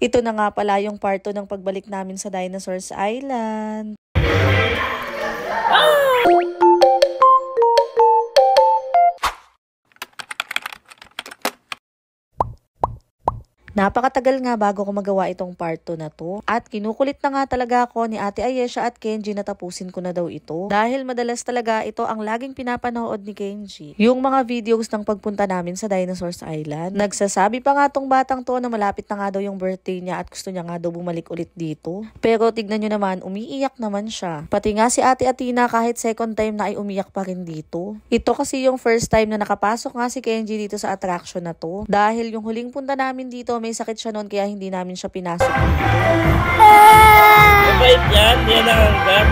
Ito na nga pala yung part 2 ng pagbalik namin sa Dinosaurs Island. Napakatagal nga bago ko magawa itong part 2 na to. At kinukulit na nga talaga ako ni Ate Ayesha at Kenji na tapusin ko na daw ito. Dahil madalas talaga ito ang laging pinapanood ni Kenji. Yung mga videos ng pagpunta namin sa Dinosaurs Island. Nagsasabi pa nga tong batang to na malapit na nga daw yung birthday niya at gusto niya nga daw bumalik ulit dito. Pero tignan nyo naman, umiiyak naman siya. Pati nga si Ate Athena kahit second time na ay umiyak pa rin dito. Ito kasi yung first time na nakapasok nga si Kenji dito sa attraction na to. Dahil yung huling punta namin dito, may sakit siya noon kaya hindi namin siya pinasok dito. Mabait yan, yan ang hanggang.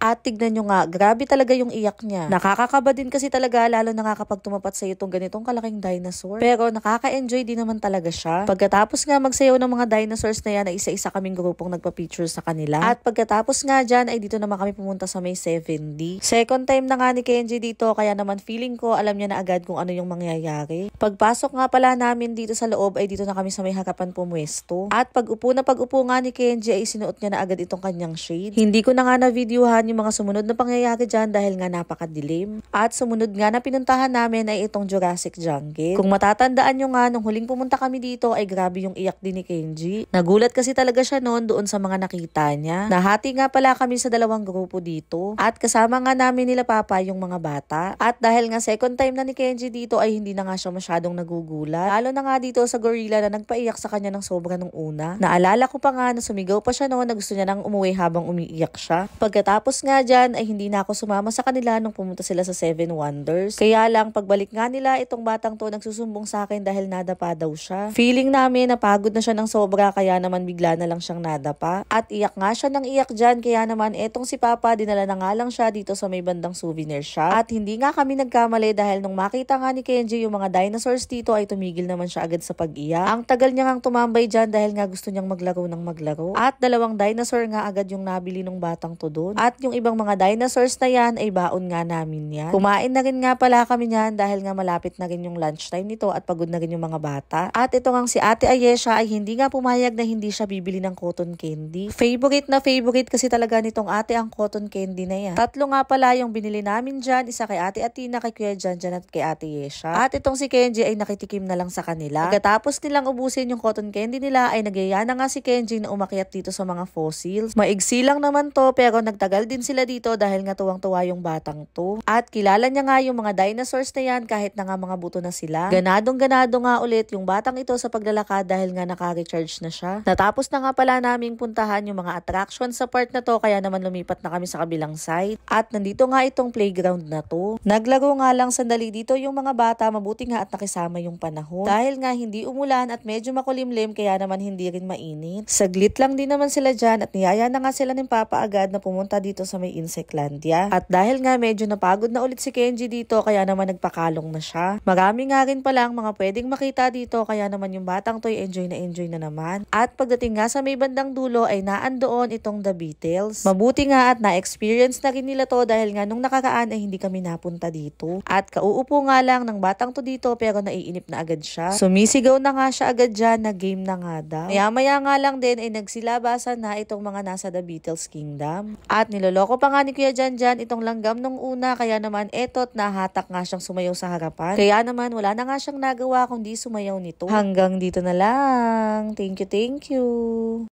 At tignan nyo nga, grabe talaga yung iyak niya. Nakakakaba din kasi talaga, lalo na nga kapag tumapat sa itong ganitong kalaking dinosaur. Pero nakaka-enjoy din naman talaga siya. Pagkatapos nga magsayaw ng mga dinosaurs na yan, ay isa-isa kaming grupong nagpa-picture sa kanila. At pagkatapos nga dyan, ay dito naman kami pumunta sa may 7D. Second time na nga ni Kenji dito, kaya naman feeling ko, alam niya na agad kung ano yung mangyayari. Pagpasok nga pala namin dito sa loob, ay dito na kami sa may harapan pumwesto. At pag-upo nga ni Kenji, ay sinuot niya na agad itong kanyang shade. Hindi ko na nga na-videohan yung mga sumunod na pangyayari dyan dahil nga napakadilim. At sumunod nga na pinuntahan namin ay itong Jurassic Jungle. Kung matatandaan nyo nga, nung huling pumunta kami dito ay grabe yung iyak din ni Kenji. Nagulat kasi talaga siya noon doon sa mga nakita niya. Nahati nga pala kami sa dalawang grupo dito. At kasama nga namin nila Papa yung mga bata. At dahil nga second time na ni Kenji dito ay hindi na nga siya masyadong nagugulat. Lalo na nga dito sa gorilla na nagpaiyak sa kanya ng sobra nung una. Naalala ko pa nga na sumigaw pa siya noon na gusto niya nang umuwi habang umiiyak siya. Pagkatapos nga dyan ay hindi na ako sumama sa kanila nung pumunta sila sa Seven Wonders. Kaya lang pagbalik nga nila itong batang to nagsusumbong sa akin dahil nadapa daw siya. Feeling namin napagod na siya ng sobra kaya naman bigla na lang siyang nadapa. At iyak nga siya ng iyak dyan kaya naman etong si Papa dinala na nga lang siya dito sa may bandang souvenir shop. At hindi nga kami nagkamali dahil nung makita nga ni Kenji yung mga dinosaurs dito ay tumigil naman siya agad sa pag-iyak. Ang tagal niya ngang tumambay dyan dahil nga gusto niyang maglaro ng maglaro. At dalawang dinosaur nga agad yung nabili ng batang to doon. At yung ibang mga dinosaurs na yan ay baon nga namin yan. Kumain na rin nga pala kami niyan dahil nga malapit na rin yung lunchtime nito at pagod na rin yung mga bata. At ito nga si Ate Ayesha ay hindi nga pumayag na hindi siya bibili ng cotton candy. Favorite na favorite kasi talaga nitong ate ang cotton candy na yan. Tatlo nga pala yung binili namin dyan. Isa kay Ate Athena, kay Kuya Janjan at kay Ate Ayesha. At itong si Kenji ay nakitikim na lang sa kanila. Pagkatapos nilang ubusin yung cotton candy nila ay nagyaya na nga si Kenji na umakyat dito sa mga fossils. Maigsi lang naman to pero nagtagal din sila dito dahil nga tuwang-tuwa yung batang to. At kilala niya nga yung mga dinosaurs na yan kahit na nga mga buto na sila. Ganadong-ganado nga ulit yung batang ito sa paglalakad dahil nga naka-recharge na siya. Natapos na nga pala naming puntahan yung mga attractions sa part na to kaya naman lumipat na kami sa kabilang side. At nandito nga itong playground na to. Naglaro nga lang sandali dito yung mga bata, mabuti nga at nakisama yung panahon. Dahil nga hindi umulan at medyo makulimlim kaya naman hindi rin mainit. Saglit lang din naman sila dyan at niyaya na nga sila ng Papa agad na pumunta dito sa may Insectlandia. At dahil nga medyo napagod na ulit si Kenji dito kaya naman nagpakalong na siya. Marami nga rin palang mga pwedeng makita dito kaya naman yung batang to'y enjoy na naman. At pagdating nga sa may bandang dulo ay naandoon itong The Beatles. Mabuti nga at na-experience na rin nila to dahil nga nung nakaraan ay hindi kami napunta dito. At kauupo nga lang ng batang to dito pero naiinip na agad siya. Sumisigaw na nga siya agad dyan na game na nga daw. Maya-maya nga lang din ay nagsilabasan na itong mga nasa The Beatles Kingdom. At niloloko pa nga ni Kuya Janjan itong langgam nung una kaya naman eto't nahatak nga siyang sumayaw sa harapan. Kaya naman wala na nga siyang nagawa kundi sumayaw nito. Hanggang dito na lang. Thank you.